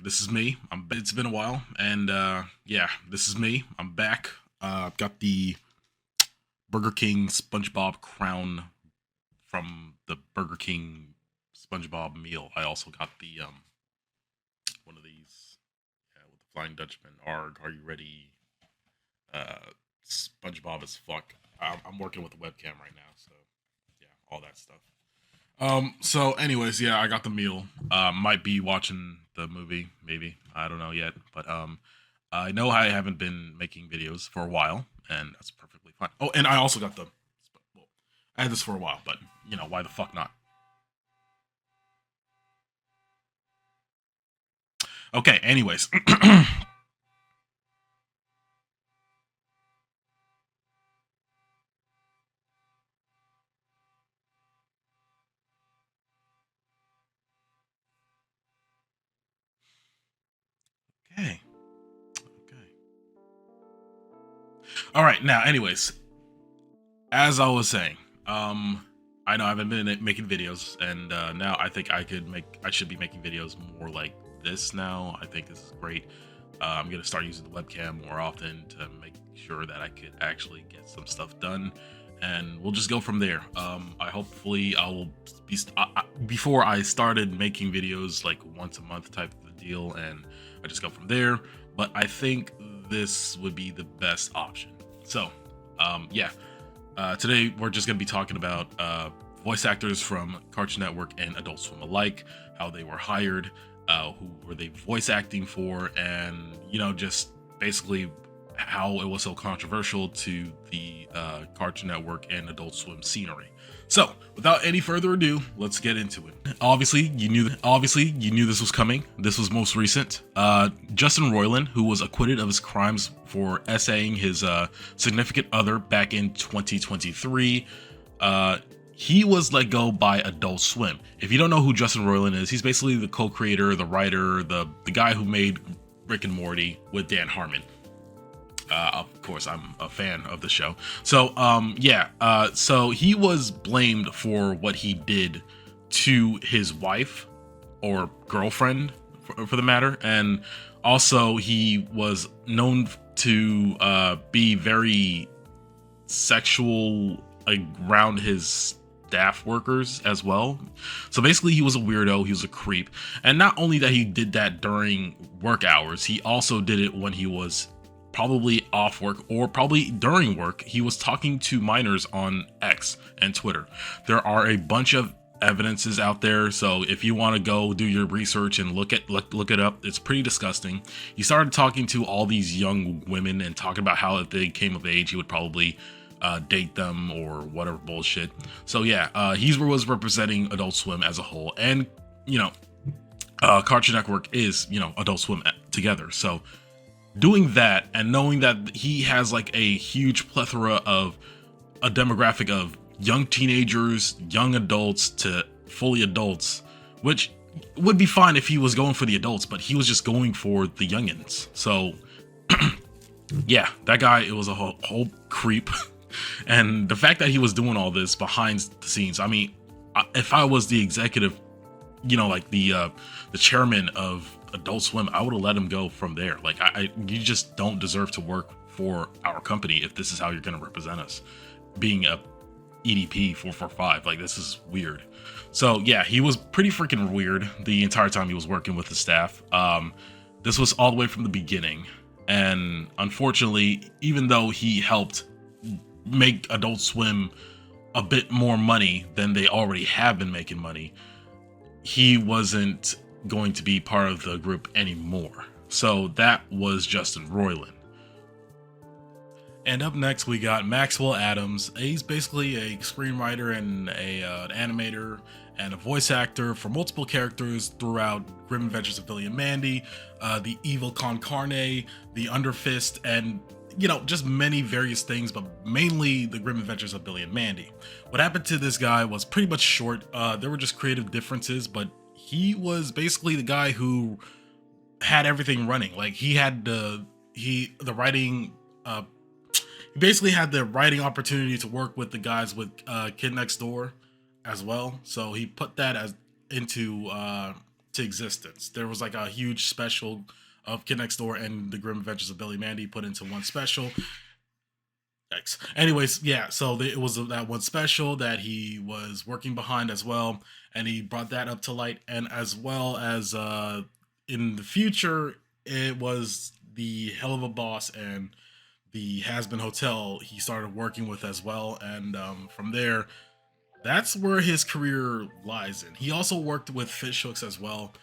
this is me. It's been a while, and yeah, this is me. I'm back. I've got the Burger King SpongeBob crown from the Burger King SpongeBob meal. I also got the one of these, yeah, with the Flying Dutchman. Arg, are you ready? SpongeBob as fuck. I'm working with the webcam right now, so yeah, all that stuff. So anyways, yeah, I got the meal. Might be watching the movie, maybe. I don't know yet. But I know I haven't been making videos for a while, and that's perfectly fine. Oh, and I also got the well, I had this for a while, but why the fuck not? Okay, anyways. Okay. Okay. All right, now anyways, as I was saying, I know I haven't been making videos, and now I think I should be making videos more like this now. I think this is great. I'm gonna start using the webcam more often to make sure that I could actually get some stuff done, and we'll just go from there. I will be before I started making videos like once a month type of a deal, and I just go from there. But I think this would be the best option. So, yeah. Today we're just gonna be talking about voice actors from Cartoon Network and Adult Swim alike, how they were hired, who were they voice acting for, and just basically how it was so controversial to the Cartoon Network and Adult Swim scenery. So, without any further ado, let's get into it. Obviously, you knew this was coming. This was most recent. Justin Roiland, who was acquitted of his crimes for essaying his significant other back in 2023, he was let go by Adult Swim. If you don't know who Justin Roiland is, he's basically the co-creator, the writer, the guy who made Rick and Morty with Dan Harmon. Of course, I'm a fan of the show. So, yeah. So he was blamed for what he did to his wife or girlfriend, for the matter, and also he was known to be very sexual around his staff workers as well. So basically he was a weirdo, he was a creep. And not only that he did that during work hours, he also did it when he was probably off work or probably during work. He was talking to minors on X and Twitter. There are a bunch of evidences out there, so if you want to go do your research and look it up, it's pretty disgusting. He started talking to all these young women and talking about how if they came of age he would probably date them or whatever bullshit. So yeah, he was representing Adult Swim as a whole, and Cartoon Network is Adult Swim together. So doing that and knowing that he has like a huge plethora of a demographic of young teenagers, young adults to fully adults, which would be fine if he was going for the adults, but he was just going for the youngins. So yeah, that guy, it was a whole creep. And the fact that he was doing all this behind the scenes, I mean, if I was the executive, like the chairman of Adult Swim, I would have let him go from there. Like, you just don't deserve to work for our company if this is how you're going to represent us, being a EDP 445. Like, this is weird. So yeah, he was pretty freaking weird the entire time he was working with the staff. This was all the way from the beginning, and unfortunately, even though he helped make Adult Swim a bit more money than they already have been making money, he wasn't going to be part of the group anymore. So that was Justin Roiland. And up next we got Maxwell Atoms. He's basically a screenwriter and an animator and a voice actor for multiple characters throughout Grim Adventures of Billy and Mandy, the Evil Con Carne, the Underfist, and just many various things, but mainly the Grim Adventures of Billy and Mandy. What happened to this guy was pretty much short. There were just creative differences, but he was basically the guy who had everything running. Like, he had the writing. He basically had the writing opportunity to work with the guys with Kid Next Door as well. So he put that into to existence. There was like a huge special of Kid Next Door and the Grim Adventures of Billy and Mandy put into one special. Thanks. Anyways, yeah, so it was that one special that he was working behind as well, and he brought that up to light, and as well as in the future, it was the Hell of a Boss and the Has Been Hotel he started working with as well, and from there, that's where his career lies in. He also worked with Fish Hooks as well,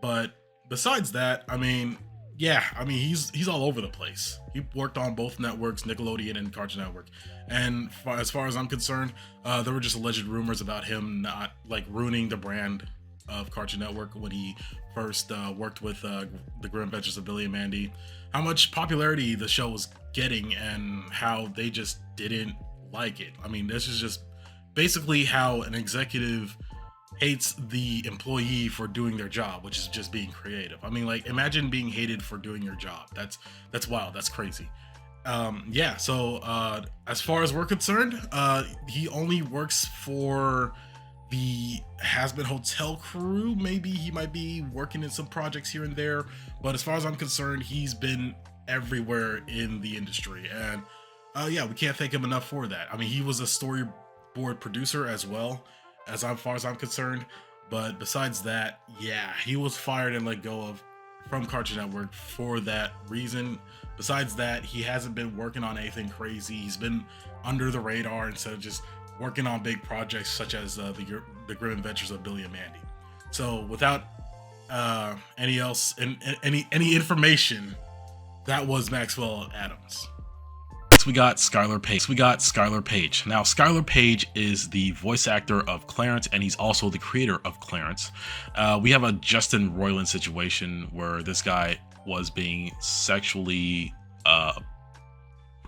but besides that, I mean, yeah, I mean, he's all over the place. He worked on both networks, Nickelodeon and Cartoon Network. And as far as I'm concerned, there were just alleged rumors about him not like ruining the brand of Cartoon Network when he first worked with the Grim Adventures of Billy and Mandy. How much popularity the show was getting and how they just didn't like it. I mean, this is just basically how an executive hates the employee for doing their job, which is just being creative. I mean, like, imagine being hated for doing your job. That's wild. That's crazy. Yeah, so as far as we're concerned, he only works for the Has Been Hotel crew. Maybe he might be working in some projects here and there, but as far as I'm concerned, he's been everywhere in the industry. And yeah, we can't thank him enough for that. I mean, he was a storyboard producer as well, as far as I'm concerned. But besides that, yeah, he was fired and let go of from Cartoon Network for that reason. Besides that, he hasn't been working on anything crazy. He's been under the radar instead of just working on big projects such as the Grim Adventures of Billy and Mandy. So without any information, that was Maxwell Atoms. We got Skyler Paige. Now, Skyler Paige is the voice actor of Clarence, and he's also the creator of Clarence. We have a Justin Roiland situation where this guy was being sexually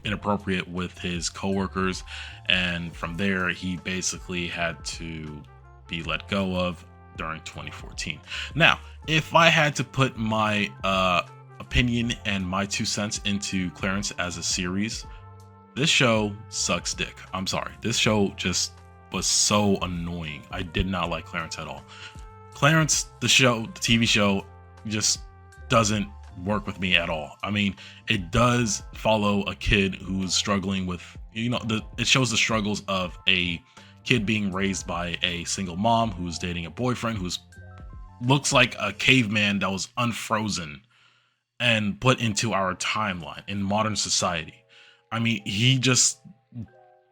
inappropriate with his coworkers, and from there, he basically had to be let go of during 2014. Now, if I had to put my opinion and my 2 cents into Clarence as a series, this show sucks dick. I'm sorry. This show just was so annoying. I did not like Clarence at all. Clarence, the TV show, just doesn't work with me at all. I mean, it does follow a kid who's struggling with, it shows the struggles of a kid being raised by a single mom who's dating a boyfriend who's looks like a caveman that was unfrozen and put into our timeline in modern society. I mean, he just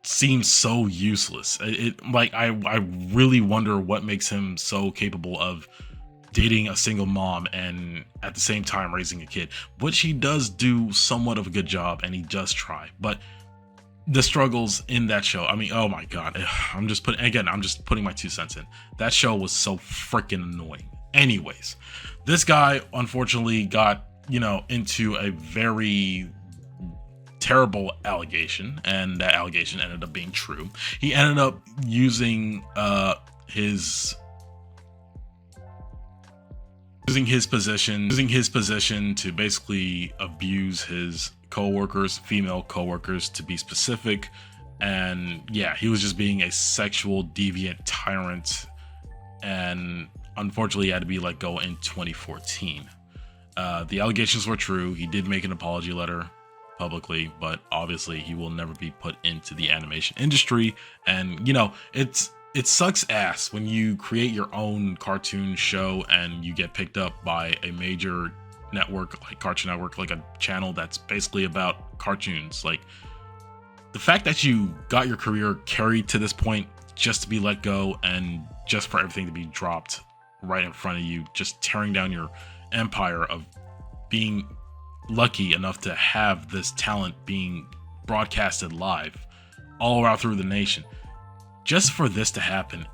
seems so useless. I really wonder what makes him so capable of dating a single mom and at the same time raising a kid, which he does do somewhat of a good job, and he does try. But the struggles in that show, I mean, oh my god, I'm just putting my 2 cents in. That show was so freaking annoying. Anyways, this guy unfortunately got, into a very terrible allegation, and that allegation ended up being true. He ended up using his position to basically abuse his female coworkers to be specific. And yeah, he was just being a sexual deviant tyrant, and unfortunately he had to be let go in 2014. The allegations were true. He did make an apology letter publicly, but obviously he will never be put into the animation industry. And it sucks ass when you create your own cartoon show and you get picked up by a major network like Cartoon Network, like a channel that's basically about cartoons. Like, the fact that you got your career carried to this point just to be let go and just for everything to be dropped right in front of you, just tearing down your empire of being lucky enough to have this talent being broadcasted live all around through the nation. Just for this to happen,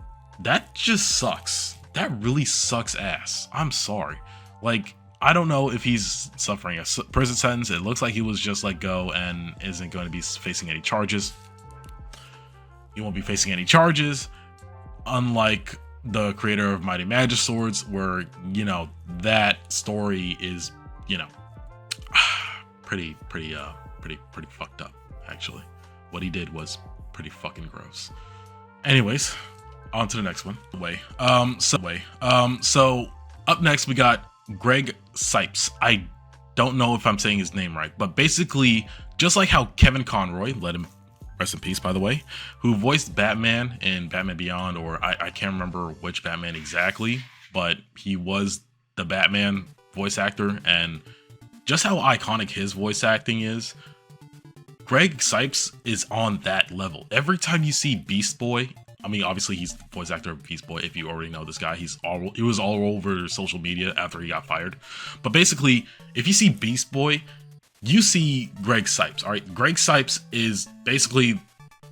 that just sucks. That really sucks ass. I'm sorry. Like, I don't know if he's suffering a prison sentence. It looks like he was just let go and isn't going to be facing any charges. He won't be facing any charges, unlike the creator of Mighty Magiswords, where, that story is, pretty fucked up, actually. What he did was pretty fucking gross. Anyways, on to the next one. So Up next, we got Greg Cypes. I don't know if I'm saying his name right, but basically, just like how Kevin Conroy, let him rest in peace, by the way, who voiced Batman in Batman Beyond, or I can't remember which Batman exactly, but he was the Batman voice actor, and just how iconic his voice acting is, Greg Cypes is on that level. Every time you see Beast Boy, I mean, obviously he's the voice actor of Beast Boy. If you already know this guy, he was all over social media after he got fired. But basically, if you see Beast Boy, you see Greg Cypes. All right, Greg Cypes is basically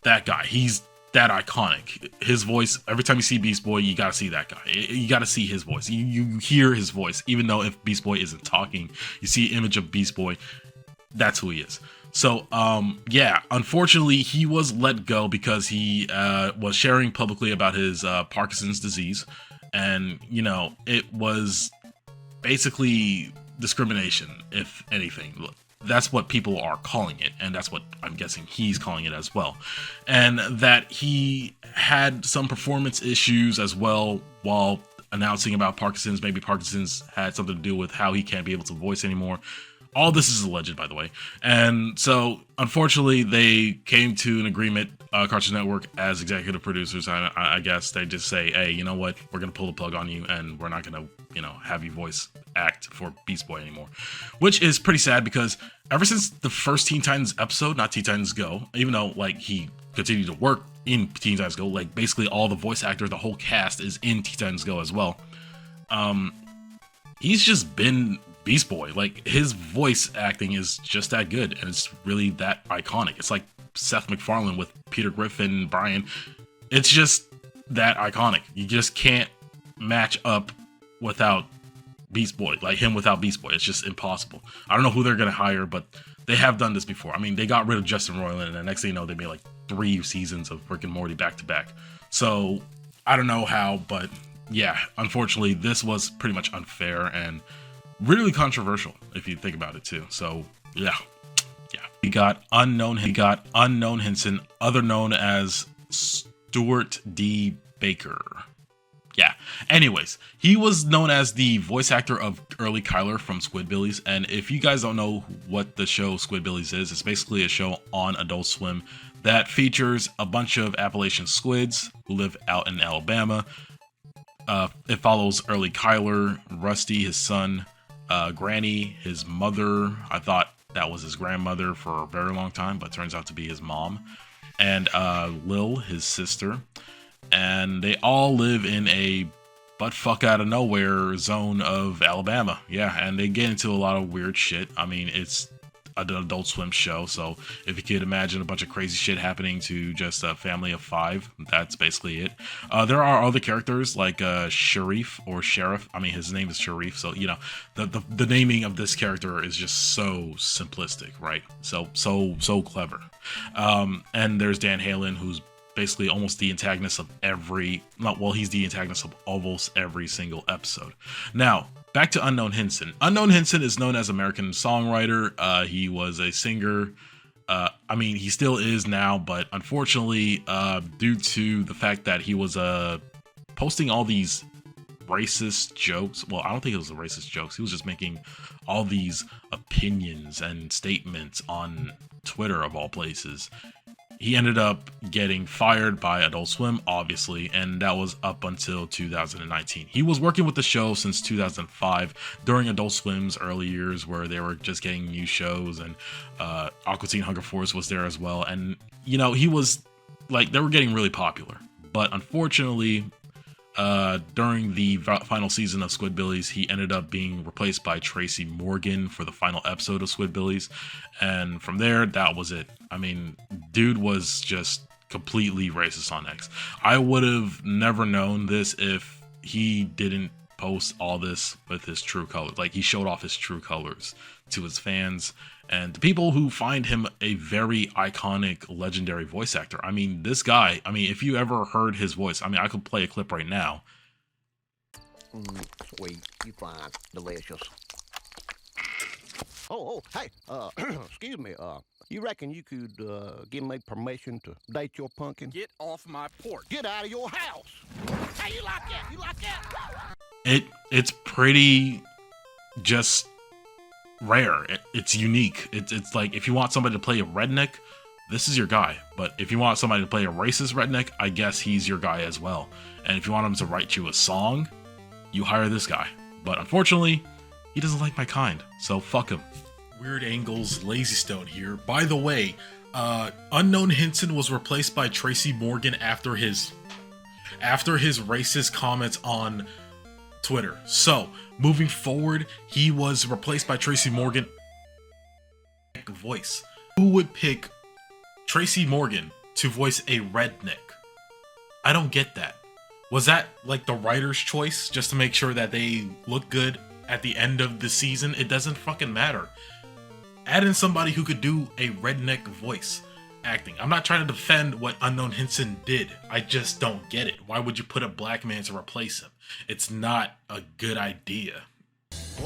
that guy. He's that iconic. His voice. Every time you see Beast Boy, you gotta see that guy. You gotta see his voice. You hear his voice, even though if Beast Boy isn't talking, you see an image of Beast Boy. That's who he is. So, yeah, unfortunately, he was let go because he was sharing publicly about his Parkinson's disease. And, you know, it was basically discrimination, if anything. That's what people are calling it. And that's what I'm guessing he's calling it as well. And that he had some performance issues as well while announcing about Parkinson's. Maybe Parkinson's had something to do with how he can't be able to voice anymore. All this is alleged, by the way. And so, unfortunately, they came to an agreement, Cartoon Network, as executive producers. I guess they just say, hey, you know what? We're going to pull the plug on you, and we're not going to, you know, have you voice act for Beast Boy anymore. Which is pretty sad because ever since the first Teen Titans episode, not Teen Titans Go, even though, like, he continued to work in Teen Titans Go, like, basically all the voice actors, the whole cast is in Teen Titans Go as well. He's just been Beast Boy. Like, his voice acting is just that good, and it's really that iconic. It's like Seth MacFarlane with Peter Griffin, Brian. It's just that iconic. You just can't match up without Beast Boy, like him without Beast Boy. It's just impossible. I don't know who they're gonna hire, but they have done this before. I mean, they got rid of Justin Roiland, and the next thing you know, they made like 3 seasons of Rick and Morty back to back. So I don't know how, but yeah, unfortunately, this was pretty much unfair and really controversial if you think about it too. So yeah. We got unknown Henson, other known as Stuart D. Baker. Yeah. Anyways, he was known as the voice actor of early Skyler from Squidbillies. And if you guys don't know what the show Squidbillies is, it's basically a show on Adult Swim that features a bunch of Appalachian squids who live out in Alabama. It follows early Skyler, Rusty, his son, Granny, his mother. I thought that was his grandmother for a very long time, but turns out to be his mom. And Lil, his sister. And they all live in a butt-fuck out of nowhere zone of Alabama. Yeah, and they get into a lot of weird shit. I mean, it's an Adult Swim show, so if you could imagine a bunch of crazy shit happening to just a family of 5, that's basically it. There are other characters like Sharif or Sheriff. I mean, his name is Sharif, so you know the naming of this character is just so simplistic, right? So clever. And there's Dan Halen, who's basically almost the antagonist of he's the antagonist of almost every single episode. Now, back to Unknown Henson. Unknown Henson is known as American songwriter. He was a singer. I mean, he still is now, but unfortunately, due to the fact that he was posting all these racist jokes. Well, I don't think it was the racist jokes. He was just making all these opinions and statements on Twitter, of all places. He ended up getting fired by Adult Swim, obviously, and that was up until 2019. He was working with the show since 2005 during Adult Swim's early years where they were just getting new shows, and Aqua Teen Hunger Force was there as well. And, you know, he was like, they were getting really popular. But unfortunately, during the final season of Squidbillies, he ended up being replaced by Tracy Morgan for the final episode of Squidbillies. And from there, that was it. I mean, dude was just completely racist on X. I would have never known this if he didn't post all this with his true colors. Like, he showed off his true colors to his fans and the people who find him a very iconic, legendary voice actor. I mean, this guy, I mean, if you ever heard his voice, I mean, I could play a clip right now. Sweet, you fine, delicious. Oh, hey, excuse me, you reckon you could, give me permission to date your pumpkin? Get off my porch. Get out of your house! Hey, you like that? You like that? It's pretty just rare. It's unique. It's like if you want somebody to play a redneck, this is your guy. But if you want somebody to play a racist redneck, I guess he's your guy as well. And if you want him to write you a song, you hire this guy. But unfortunately, he doesn't like my kind, so fuck him. Weird Angles Lazy Stone here. By the way, Unknown Henson was replaced by Tracy Morgan after his racist comments on Twitter. So, moving forward, he was replaced by Tracy Morgan. Voice. Who would pick Tracy Morgan to voice a redneck? I don't get that. Was that like the writer's choice just to make sure that they look good at the end of the season? It doesn't fucking matter. Add in somebody who could do a redneck voice acting. I'm not trying to defend what Unknown Henson did. I just don't get it. Why would you put a black man to replace him? It's not a good idea.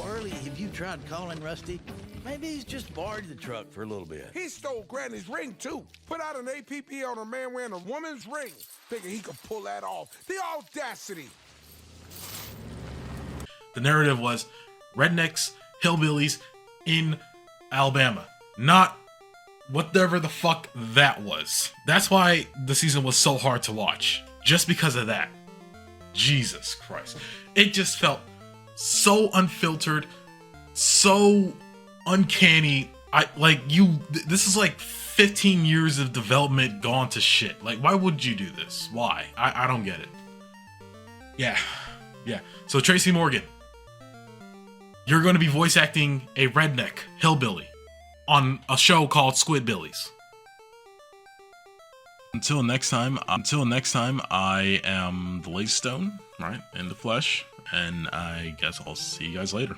Orly, have you tried calling Rusty? Maybe he's just borrowed the truck for a little bit. He stole Granny's ring, too. Put out an APP on a man wearing a woman's ring, thinking he could pull that off. The audacity. The narrative was rednecks, hillbillies in Alabama. Not whatever the fuck that was. That's why the season was so hard to watch. Just because of that. Jesus Christ. It just felt so unfiltered, so uncanny. This is like 15 years of development gone to shit. Like, why would you do this? Why? I don't get it. Yeah. So Tracy Morgan, you're going to be voice acting a redneck hillbilly on a show called Squidbillies. Until next time, I am the Lazy Stone, right, in the flesh, and I guess I'll see you guys later.